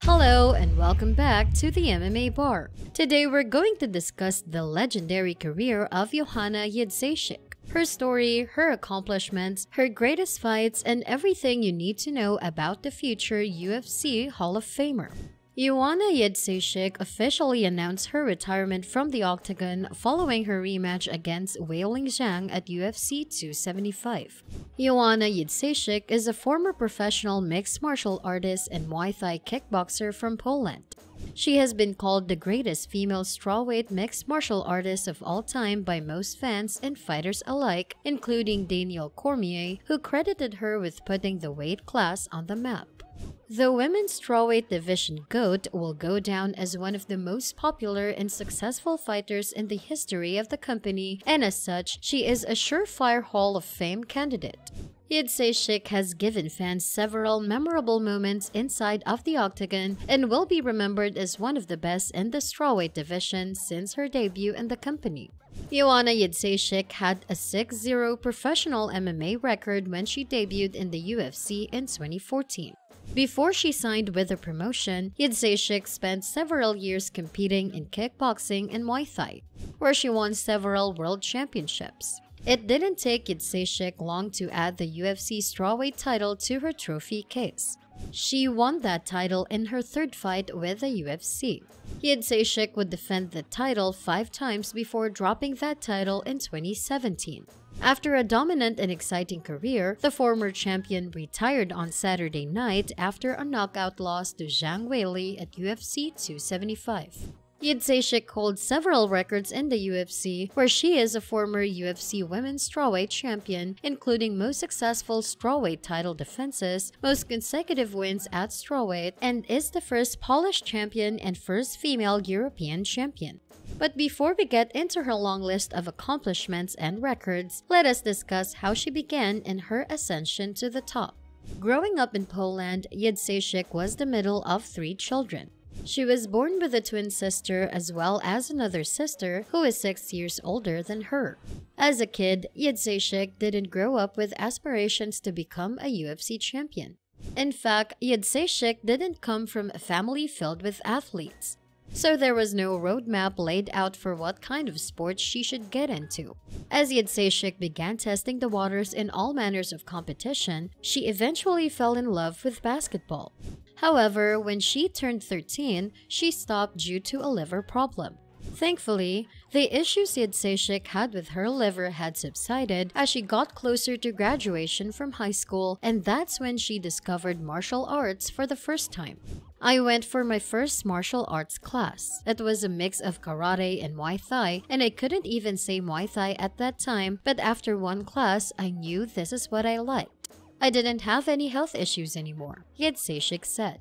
Hello and welcome back to the MMA Bar. Today we're going to discuss the legendary career of Joanna Jędrzejczyk. Her story, her accomplishments, her greatest fights, and everything you need to know about the future UFC Hall of Famer. Joanna Jędrzejczyk officially announced her retirement from the octagon following her rematch against Weili Zhang at UFC 275. Joanna Jędrzejczyk is a former professional mixed martial artist and Muay Thai kickboxer from Poland. She has been called the greatest female strawweight mixed martial artist of all time by most fans and fighters alike, including Daniel Cormier, who credited her with putting the weight class on the map. The women's strawweight division GOAT will go down as one of the most popular and successful fighters in the history of the company, and as such, she is a surefire Hall of Fame candidate. Jędrzejczyk has given fans several memorable moments inside of the octagon and will be remembered as one of the best in the strawweight division since her debut in the company. Joanna Jędrzejczyk had a 6-0 professional MMA record when she debuted in the UFC in 2014. Before she signed with the promotion, Jędrzejczyk spent several years competing in kickboxing and Muay Thai, where she won several world championships. It didn't take Jędrzejczyk long to add the UFC strawweight title to her trophy case. She won that title in her third fight with the UFC. Jędrzejczyk would defend the title 5 times before dropping that title in 2017. After a dominant and exciting career, the former champion retired on Saturday night after a knockout loss to Zhang Weili at UFC 275. Jędrzejczyk holds several records in the UFC, where she is a former UFC Women's Strawweight champion, including most successful strawweight title defenses, most consecutive wins at strawweight, and is the first Polish champion and first female European champion. But before we get into her long list of accomplishments and records, let us discuss how she began in her ascension to the top. Growing up in Poland, Jędrzejczyk was the middle of 3 children. She was born with a twin sister as well as another sister who is 6 years older than her. As a kid, Jędrzejczyk didn't grow up with aspirations to become a UFC champion. In fact, Jędrzejczyk didn't come from a family filled with athletes. So there was no roadmap laid out for what kind of sports she should get into. As Jędrzejczyk began testing the waters in all manners of competition, she eventually fell in love with basketball. However, when she turned 13, she stopped due to a liver problem. Thankfully, the issues Jędrzejczyk had with her liver had subsided as she got closer to graduation from high school, and that's when she discovered martial arts for the first time. I went for my first martial arts class. It was a mix of karate and Muay Thai, and I couldn't even say Muay Thai at that time, but after one class, I knew this is what I liked. I didn't have any health issues anymore, Jędrzejczyk said.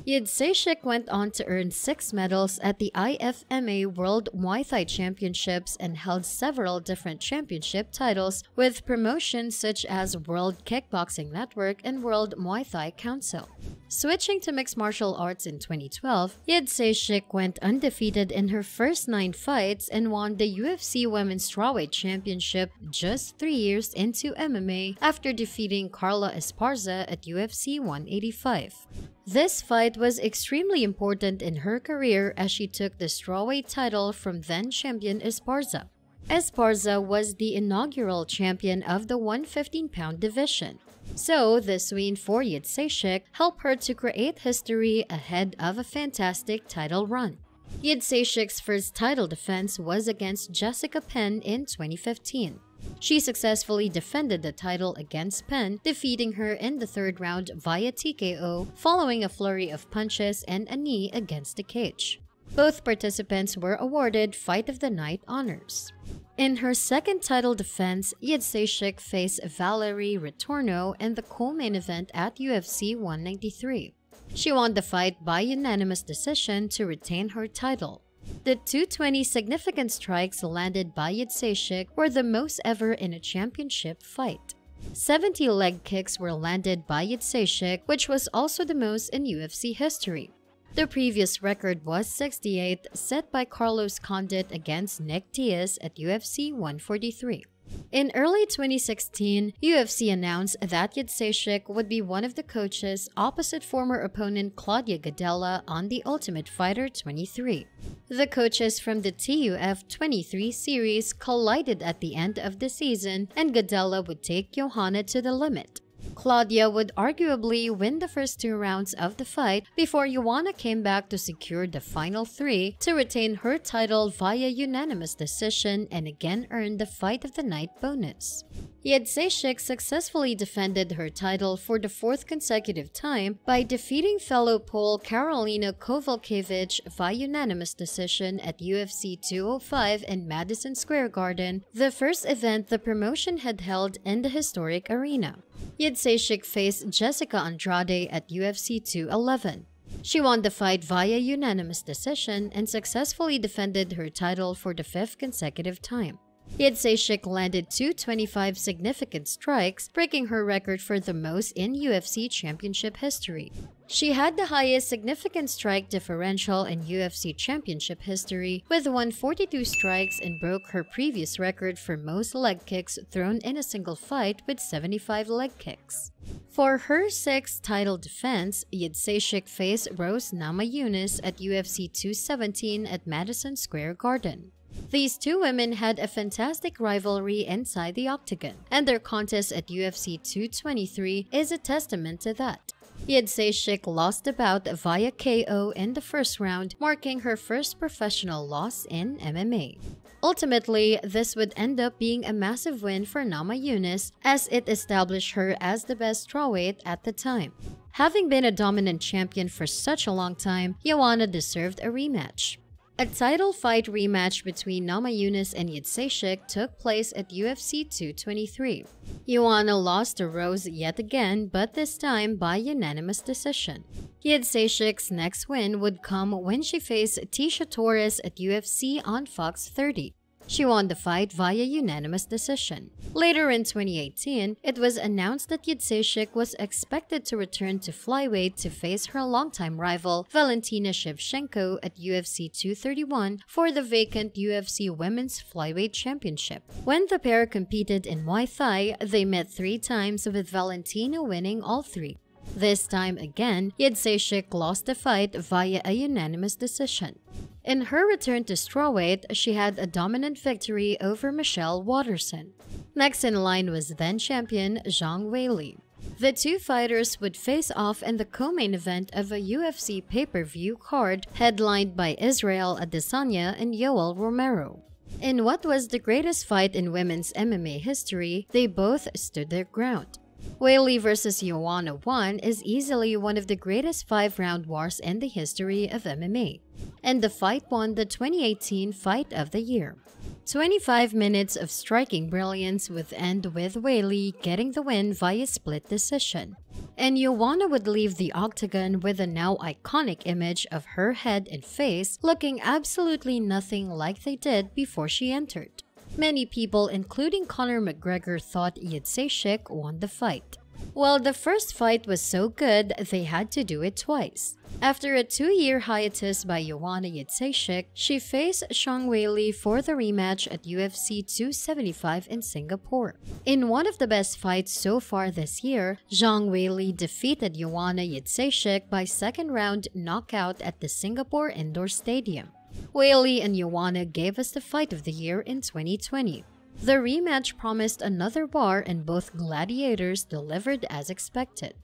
Jędrzejczyk went on to earn 6 medals at the IFMA World Muay Thai Championships and held several different championship titles with promotions such as World Kickboxing Network and World Muay Thai Council. Switching to mixed martial arts in 2012, Jędrzejczyk went undefeated in her first 9 fights and won the UFC Women's Strawweight Championship just 3 years into MMA after defeating Carla Esparza at UFC 185. This fight was extremely important in her career as she took the strawweight title from then-champion Esparza. Esparza was the inaugural champion of the 115-pound division. So, this win for Jędrzejczyk helped her to create history ahead of a fantastic title run. Jędrzejczyk's first title defense was against Jessica Penn in 2015. She successfully defended the title against Penn, defeating her in the 3rd round via TKO following a flurry of punches and a knee against the cage. Both participants were awarded Fight of the Night honors. In her second title defense, Jędrzejczyk faced Valerie Retorno in the co-main event at UFC 193. She won the fight by unanimous decision to retain her title. The 220 significant strikes landed by Jędrzejczyk were the most ever in a championship fight. 70 leg kicks were landed by Jędrzejczyk, which was also the most in UFC history. The previous record was 68, set by Carlos Condit against Nick Diaz at UFC 143. In early 2016, UFC announced that Jędrzejczyk would be one of the coaches opposite former opponent Claudia Gadelha on The Ultimate Fighter 23. The coaches from the TUF 23 series collided at the end of the season, and Gadelha would take Joanna to the limit. Claudia would arguably win the first 2 rounds of the fight before Joanna came back to secure the final 3 to retain her title via unanimous decision and again earn the Fight of the Night bonus. Jędrzejczyk successfully defended her title for the 4th consecutive time by defeating fellow Pole Karolina Kowalkiewicz via unanimous decision at UFC 205 in Madison Square Garden, the first event the promotion had held in the historic arena. Jędrzejczyk faced Jessica Andrade at UFC 211. She won the fight via unanimous decision and successfully defended her title for the 5th consecutive time. Jędrzejczyk landed 225 significant strikes, breaking her record for the most in UFC championship history. She had the highest significant strike differential in UFC championship history with 142 strikes and broke her previous record for most leg kicks thrown in a single fight with 75 leg kicks. For her 6th title defense, Jędrzejczyk faced Rose Namajunas at UFC 217 at Madison Square Garden. These 2 women had a fantastic rivalry inside the octagon, and their contest at UFC 223 is a testament to that. Jędrzejczyk lost the bout via KO in the first round, marking her first professional loss in MMA. Ultimately, this would end up being a massive win for Namajunas as it established her as the best strawweight at the time. Having been a dominant champion for such a long time, Joanna deserved a rematch. A title fight rematch between Namajunas and Jędrzejczyk took place at UFC 223. Joanna lost to Rose yet again, but this time by unanimous decision. Jędrzejczyk's next win would come when she faced Tecia Torres at UFC on Fox 30. She won the fight via unanimous decision. Later in 2018, it was announced that Jędrzejczyk was expected to return to flyweight to face her longtime rival Valentina Shevchenko at UFC 231 for the vacant UFC Women's Flyweight Championship. When the pair competed in Muay Thai, they met 3 times with Valentina winning all 3. This time again, Jędrzejczyk lost the fight via a unanimous decision. In her return to strawweight, she had a dominant victory over Michelle Waterson. Next in line was then-champion Zhang Weili. The 2 fighters would face off in the co-main event of a UFC pay-per-view card headlined by Israel Adesanya and Yoel Romero. In what was the greatest fight in women's MMA history, they both stood their ground. Weili vs. Joanna 1 is easily one of the greatest 5-round wars in the history of MMA, and the fight won the 2018 Fight of the Year. 25 minutes of striking brilliance would end with Weili getting the win via split decision, and Joanna would leave the octagon with a now iconic image of her head and face looking absolutely nothing like they did before she entered. Many people, including Conor McGregor, thought Jędrzejczyk won the fight. Well, the first fight was so good, they had to do it twice. After a 2-year hiatus by Joanna Jędrzejczyk, she faced Zhang Weili for the rematch at UFC 275 in Singapore. In one of the best fights so far this year, Zhang Weili defeated Joanna Jędrzejczyk by 2nd round knockout at the Singapore Indoor Stadium. Weili and Joanna gave us the Fight of the Year in 2020. The rematch promised another war and both gladiators delivered as expected.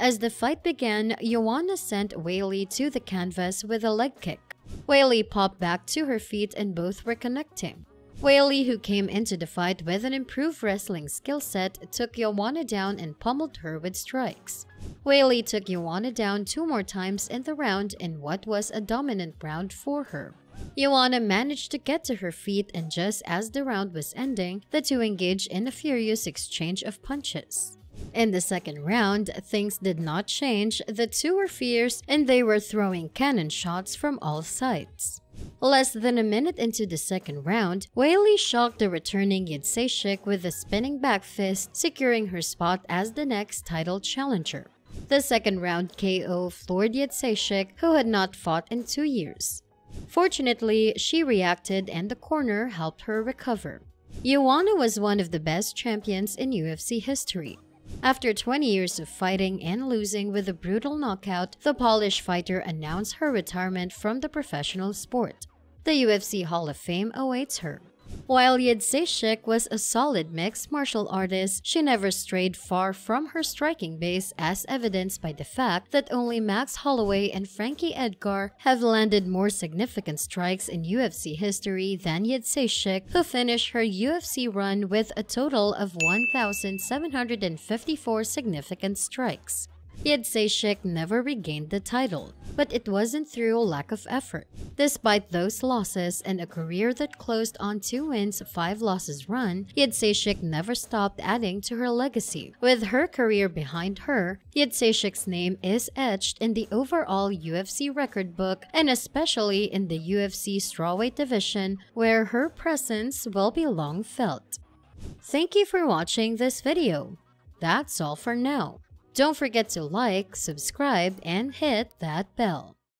As the fight began, Joanna sent Weili to the canvas with a leg kick. Weili popped back to her feet and both were connecting. Weili, who came into the fight with an improved wrestling skill set, took Joanna down and pummeled her with strikes. Weili took Joanna down 2 more times in the round in what was a dominant round for her. Joanna managed to get to her feet, and just as the round was ending, the 2 engaged in a furious exchange of punches. In the 2nd round, things did not change. The 2 were fierce and they were throwing cannon shots from all sides. Less than a minute into the 2nd round, Weili shocked the returning Jędrzejczyk with a spinning back fist, securing her spot as the next title challenger. The 2nd round KO floored Jędrzejczyk, who had not fought in 2 years. Fortunately, she reacted and the corner helped her recover. Joanna was one of the best champions in UFC history. After 20 years of fighting and losing with a brutal knockout, the Polish fighter announced her retirement from the professional sport. The UFC Hall of Fame awaits her. While Jędrzejczyk was a solid mixed martial artist, she never strayed far from her striking base, as evidenced by the fact that only Max Holloway and Frankie Edgar have landed more significant strikes in UFC history than Jędrzejczyk, who finished her UFC run with a total of 1,754 significant strikes. Jędrzejczyk never regained the title, but it wasn't through lack of effort. Despite those losses and a career that closed on 2 wins, 5 losses run, Jędrzejczyk never stopped adding to her legacy. With her career behind her, Jędrzejczyk's name is etched in the overall UFC record book, and especially in the UFC strawweight division, where her presence will be long felt. Thank you for watching this video. That's all for now. Don't forget to like, subscribe, and hit that bell.